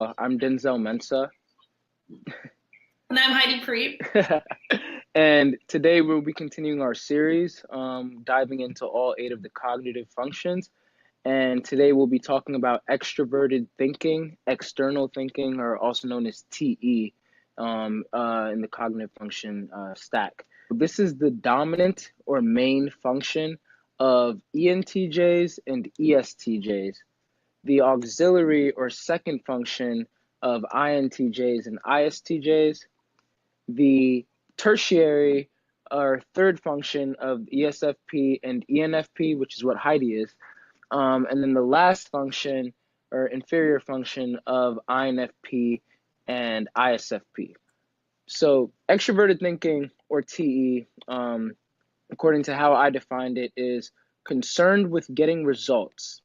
I'm Denzel Mensah, And I'm Heidi Priebe. and today we'll be continuing our series, diving into all eight of the cognitive functions. And today we'll be talking about extroverted thinking, external thinking, or also known as TE, in the cognitive function stack. This is the dominant or main function of ENTJs and ESTJs. The auxiliary or second function of INTJs and ISTJs, the tertiary or third function of ESFP and ENFP, which is what Heidi is, and then the last function or inferior function of INFP and ISFP. So extroverted thinking, or TE, according to how I defined it, is concerned with getting results,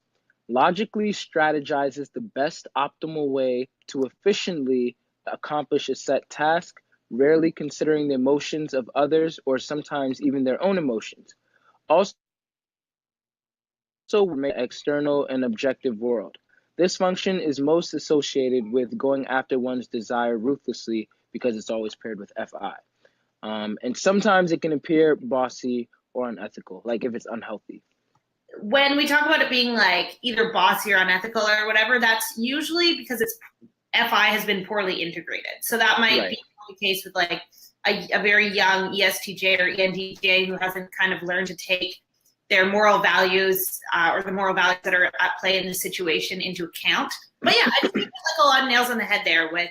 logically strategizes the best optimal way to efficiently accomplish a set task, rarely considering the emotions of others or sometimes even their own emotions. Also, external and objective world. This function is most associated with going after one's desire ruthlessly because it's always paired with FI. And sometimes it can appear bossy or unethical, like if it's unhealthy. When we talk about it being like either bossy or unethical or whatever, that's usually because it's FI has been poorly integrated. So that might Right. be the case with like a very young ESTJ or ENTJ who hasn't kind of learned to take their moral values or the moral values that are at play in the situation into account. But yeah, I think there's like a lot of nails on the head there with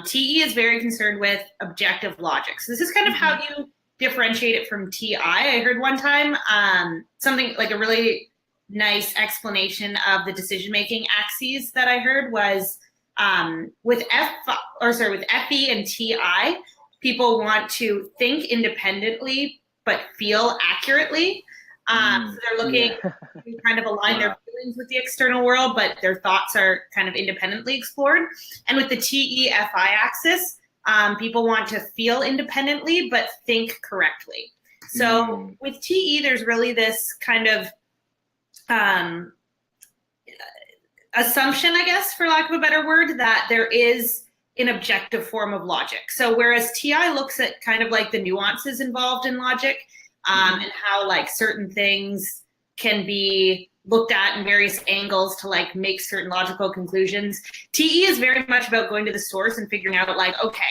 TE is very concerned with objective logic. So this is kind of how you differentiate it from TI. I heard one time something like a really nice explanation of the decision-making axes that I heard was with FE and TI, people want to think independently but feel accurately. So they're looking to kind of align their feelings with the external world, but their thoughts are kind of independently explored. And with the TEFI axis, people want to feel independently but think correctly. So with TE, there's really this kind of assumption, I guess, for lack of a better word, that there is an objective form of logic. So whereas TI looks at kind of like the nuances involved in logic, and how like certain things can be looked at in various angles to like make certain logical conclusions. TE is very much about going to the source and figuring out like, okay,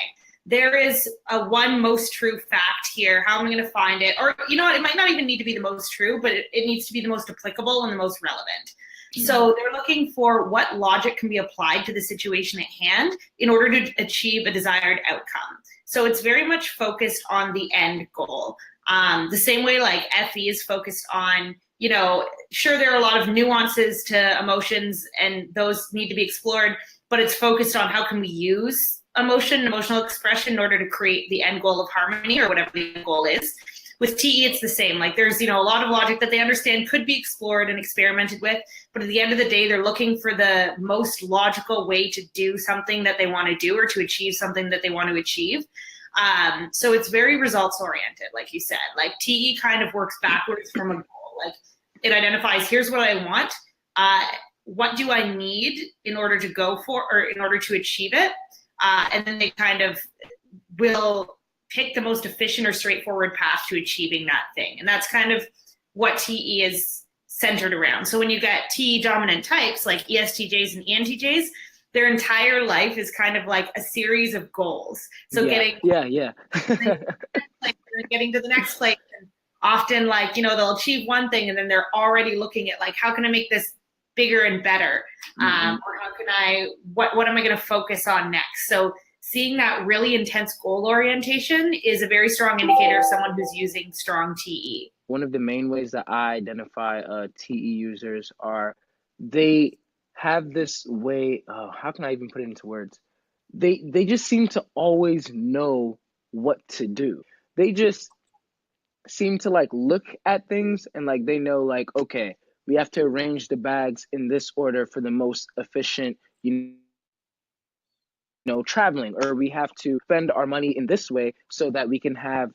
there is a one most true fact here. How am I going to find it? Or you know what? It might not even need to be the most true, but it needs to be the most applicable and the most relevant. So they're looking for what logic can be applied to the situation at hand in order to achieve a desired outcome. So it's very much focused on the end goal. The same way like FE is focused on, you know, sure, there are a lot of nuances to emotions and those need to be explored, but it's focused on how can we use emotion, emotional expression in order to create the end goal of harmony or whatever the end goal is. With TE, it's the same. Like there's, you know, a lot of logic that they understand could be explored and experimented with, but at the end of the day, they're looking for the most logical way to do something that they want to do or to achieve something that they want to achieve. So it's very results oriented, like you said. Like TE kind of works backwards from a goal. Like it identifies, here's what I want. What do I need in order to go for or in order to achieve it? And then they kind of will pick the most efficient or straightforward path to achieving that thing. And that's kind of what TE is centered around. So when you get TE dominant types like ESTJs and ENTJs, their entire life is kind of like a series of goals. So getting to the next place. And often like, you know, they'll achieve one thing and then they're already looking at like, how can I make this bigger and better? Or how can what am I going to focus on next? So seeing that really intense goal orientation is a very strong indicator of someone who's using strong TE. One of the main ways that I identify TE users are they have this way, how can I even put it into words? They just seem to always know what to do. They just seem to like look at things and like they know like, okay, we have to arrange the bags in this order for the most efficient, traveling, or we have to spend our money in this way so that we can have,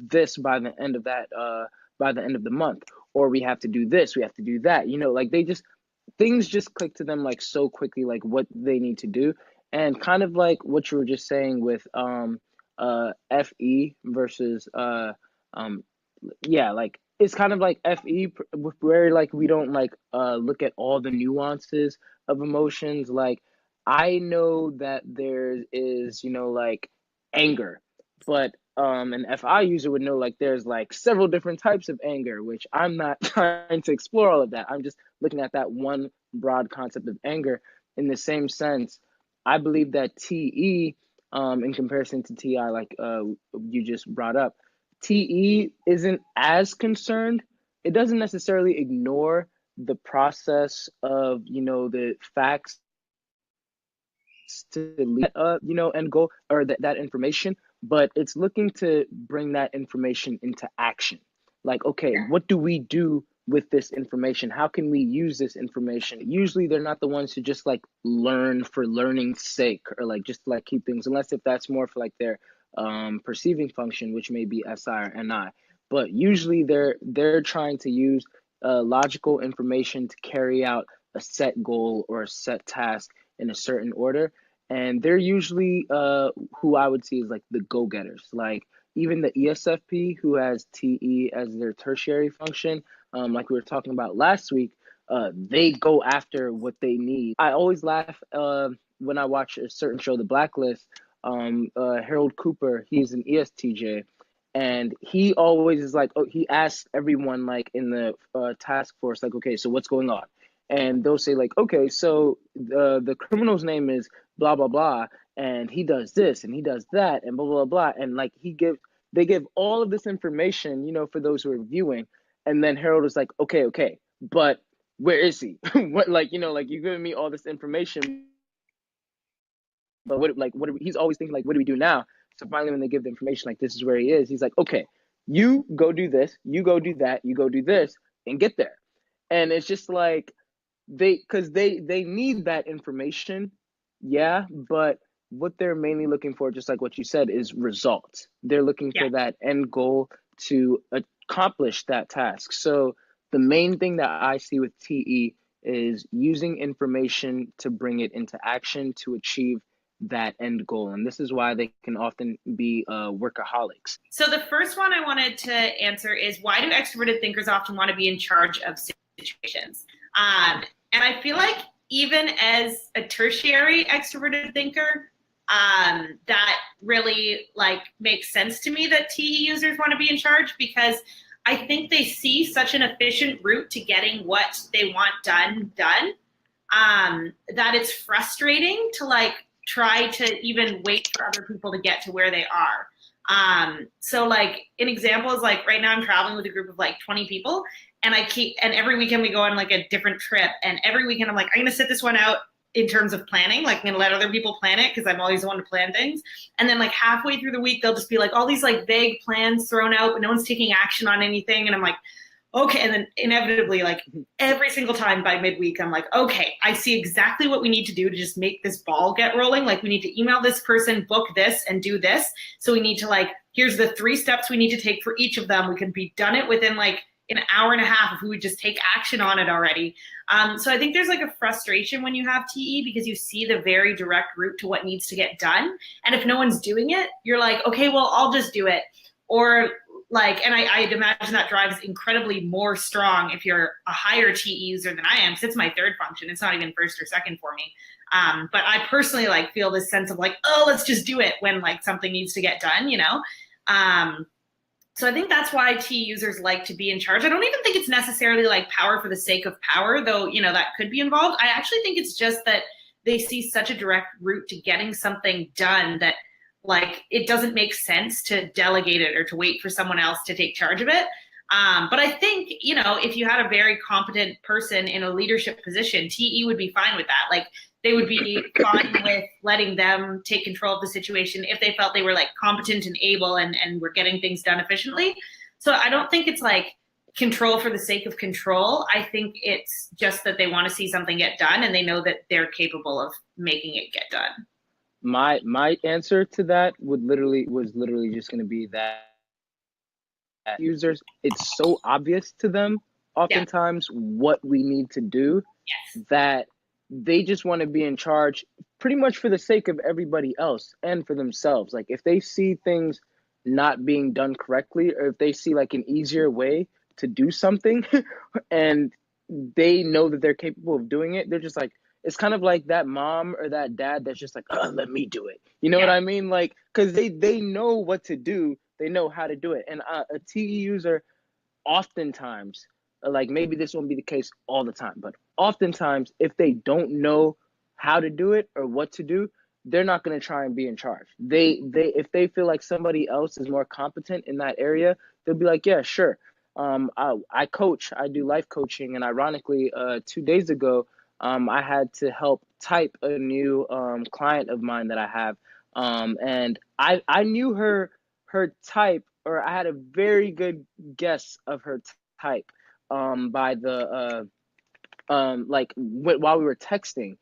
this by the end of that, by the end of the month, or we have to do this, we have to do that, like they just things just click to them like so quickly, like what they need to do. And kind of like what you were just saying with FE versus um yeah, like it's kind of like FE where like we don't like look at all the nuances of emotions. Like I know that there is, like anger, but an FI user would know like there's like several different types of anger, which I'm not trying to explore all of that. I'm just looking at that one broad concept of anger. In the same sense, I believe that TE, in comparison to TI, like you just brought up, TE isn't as concerned. It doesn't necessarily ignore the process of, the facts to lead, end goal or that information, but it's looking to bring that information into action. Like, okay, what do we do with this information? How can we use this information? Usually they're not the ones who just like learn for learning's sake or like just like keep things, unless if that's more for like their perceiving function, which may be SI or NI. But usually they're trying to use logical information to carry out a set goal or a set task in a certain order. And they're usually who I would see is like the go-getters. Like even the ESFP, who has TE as their tertiary function, like we were talking about last week, they go after what they need. I always laugh when I watch a certain show, The Blacklist. Harold Cooper, he's an ESTJ, and he always is like, oh, he asks everyone like in the task force, like, okay, so what's going on? And they'll say like, okay, so the criminal's name is blah blah blah, and he does this and he does that and blah blah blah, and like they give all of this information, for those who are viewing, and then Harold is like, okay, but where is he? What, like, like you're giving me all this information, but what he's always thinking like, what do we do now? So finally, when they give the information, like this is where he is, he's like, okay, you go do this, you go do that, you go do this, and get there. And it's just like because they need that information, yeah, but what they're mainly looking for, just like what you said, is results. They're looking Yeah. for that end goal to accomplish that task. So the main thing that I see with TE is using information to bring it into action to achieve that end goal. And this is why they can often be workaholics. So the first one I wanted to answer is, why do extroverted thinkers often want to be in charge of situations? And I feel like even as a tertiary extroverted thinker, that really like makes sense to me that TE users want to be in charge, because I think they see such an efficient route to getting what they want done, that it's frustrating to like try to even wait for other people to get to where they are. So like an example is like right now I'm traveling with a group of like 20 people, and every weekend we go on like a different trip, and every weekend I'm like, I'm gonna sit this one out in terms of planning, like I'm gonna let other people plan it because I'm always the one to plan things. And then like halfway through the week they'll just be like all these like vague plans thrown out, but no one's taking action on anything, and I'm like, okay. And then inevitably, like every single time by midweek, I'm like, okay, I see exactly what we need to do to just make this ball get rolling. Like we need to email this person, book this, and do this. So we need to like, here's the 3 steps we need to take for each of them. We can be done it within like an hour and a half if we would just take action on it already. So I think there's like a frustration when you have TE because you see the very direct route to what needs to get done. And if no one's doing it, you're like, okay, well, I'll just do it. Or like, and I'd imagine that drive is incredibly more strong if you're a higher TE user than I am, because it's my third function. It's not even first or second for me. But I personally like feel this sense of like, oh, let's just do it when like something needs to get done, So I think that's why TE users like to be in charge. I don't even think it's necessarily like power for the sake of power, though, that could be involved. I actually think it's just that they see such a direct route to getting something done that like it doesn't make sense to delegate it or to wait for someone else to take charge of it. But I think, if you had a very competent person in a leadership position, TE would be fine with that. Like they would be fine with letting them take control of the situation if they felt they were like competent and able and were getting things done efficiently. So I don't think it's like control for the sake of control. I think it's just that they want to see something get done and they know that they're capable of making it get done. My answer to that was literally just going to be that users, it's so obvious to them oftentimes what we need to do that they just want to be in charge pretty much for the sake of everybody else and for themselves. Like if they see things not being done correctly, or if they see like an easier way to do something and they know that they're capable of doing it, they're just like, it's kind of like that mom or that dad that's just like, let me do it. You know what I mean? Like, because they know what to do, they know how to do it. And a TE user, oftentimes, like maybe this won't be the case all the time, but oftentimes, if they don't know how to do it or what to do, they're not going to try and be in charge. If they feel like somebody else is more competent in that area, they'll be like, yeah, sure. I coach, I do life coaching, and ironically, 2 days ago, I had to help type a new client of mine that I have, and I knew her type, or I had a very good guess of her type by the while we were texting,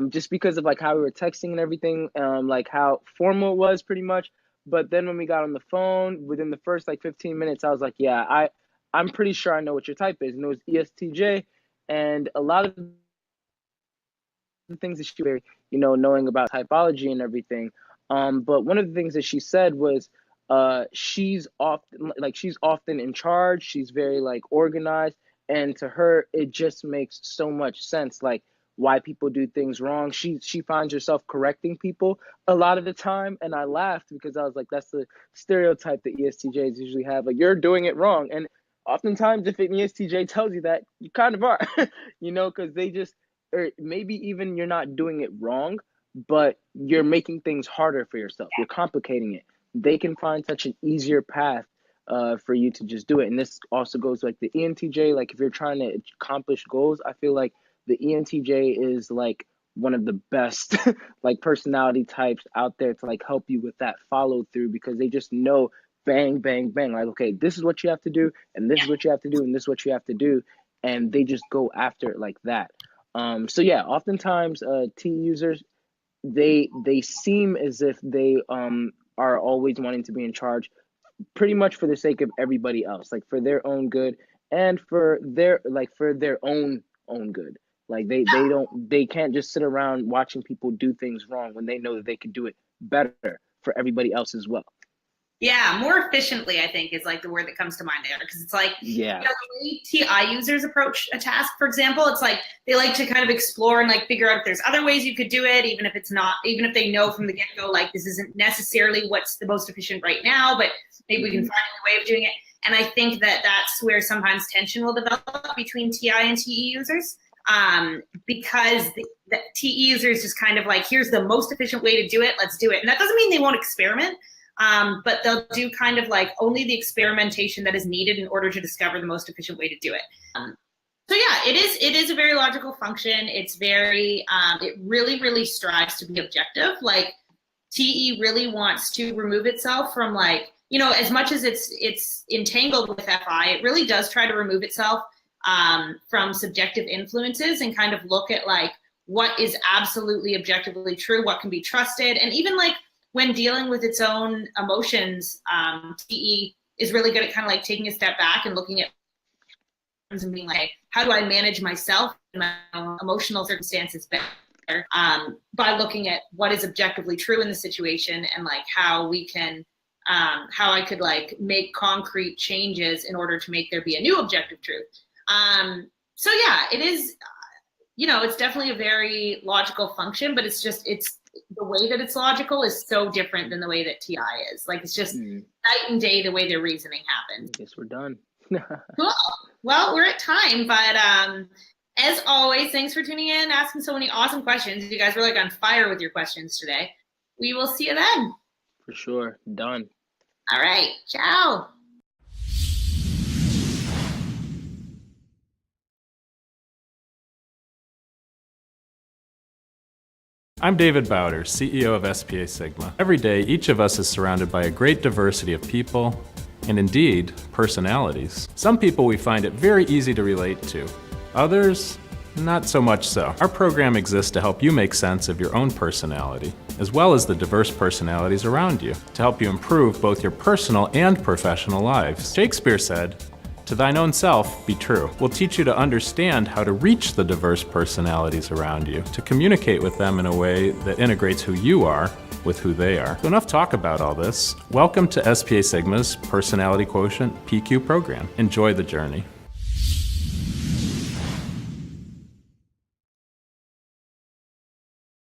just because of like how we were texting and everything, like how formal it was pretty much. But then when we got on the phone, within the first like 15 minutes, I was like, yeah, I'm pretty sure I know what your type is, and it was ESTJ, and a lot of the things that she was, knowing about typology and everything. But one of the things that she said was, she's often in charge. She's very like organized, and to her, it just makes so much sense. Like why people do things wrong. She finds herself correcting people a lot of the time, and I laughed because I was like, that's the stereotype that ESTJs usually have. Like you're doing it wrong, and oftentimes if an ESTJ tells you that, you kind of are, because they just, or maybe even you're not doing it wrong, but you're making things harder for yourself. You're complicating it. They can find such an easier path for you to just do it. And this also goes like the ENTJ. Like if you're trying to accomplish goals, I feel like the ENTJ is like one of the best like personality types out there to like help you with that follow through, because they just know bang, bang, bang. Like, okay, this is what you have to do, and this is what you have to do, and this is what you have to do. And they just go after it like that. So yeah, oftentimes T users, they seem as if they are always wanting to be in charge, pretty much for the sake of everybody else, like for their own good and for their own good. Like they can't just sit around watching people do things wrong when they know that they could do it better for everybody else as well. Yeah, more efficiently, I think, is like the word that comes to mind there, because it's like, yeah, the way TI users approach a task, for example, it's like they like to kind of explore and like figure out if there's other ways you could do it, even if they know from the get-go, like this isn't necessarily what's the most efficient right now, but maybe we can find a way of doing it. And I think that that's where sometimes tension will develop between TI and TE users, because the TE users just kind of like, here's the most efficient way to do it, let's do it. And that doesn't mean they won't experiment. But they'll do kind of like only the experimentation that is needed in order to discover the most efficient way to do it. So yeah, it is a very logical function. It's very, it really, really strives to be objective. Like TE really wants to remove itself from like, as much as it's entangled with FI, it really does try to remove itself from subjective influences and kind of look at like what is absolutely objectively true, what can be trusted, and even like, when dealing with its own emotions, TE is really good at kind of like taking a step back and looking at and being like, how do I manage myself and my own emotional circumstances better, by looking at what is objectively true in the situation and like how we can, how I could like make concrete changes in order to make there be a new objective truth. So yeah, it is, it's definitely a very logical function, but it's the way that it's logical is so different than the way that TI is. Like, it's just night and day the way their reasoning happens. I guess we're done. Cool. Well, we're at time, but as always, thanks for tuning in, asking so many awesome questions. You guys were like on fire with your questions today. We will see you then. For sure. Done. All right. Ciao. I'm David Bowder, CEO of SPASIGMA. Every day, each of us is surrounded by a great diversity of people, and indeed, personalities. Some people we find it very easy to relate to. Others, not so much so. Our program exists to help you make sense of your own personality, as well as the diverse personalities around you, to help you improve both your personal and professional lives. Shakespeare said, to thine own self be true. We'll teach you to understand how to reach the diverse personalities around you, to communicate with them in a way that integrates who you are with who they are. So enough talk about all this. Welcome to SPA Sigma's Personality Quotient PQ program. Enjoy the journey.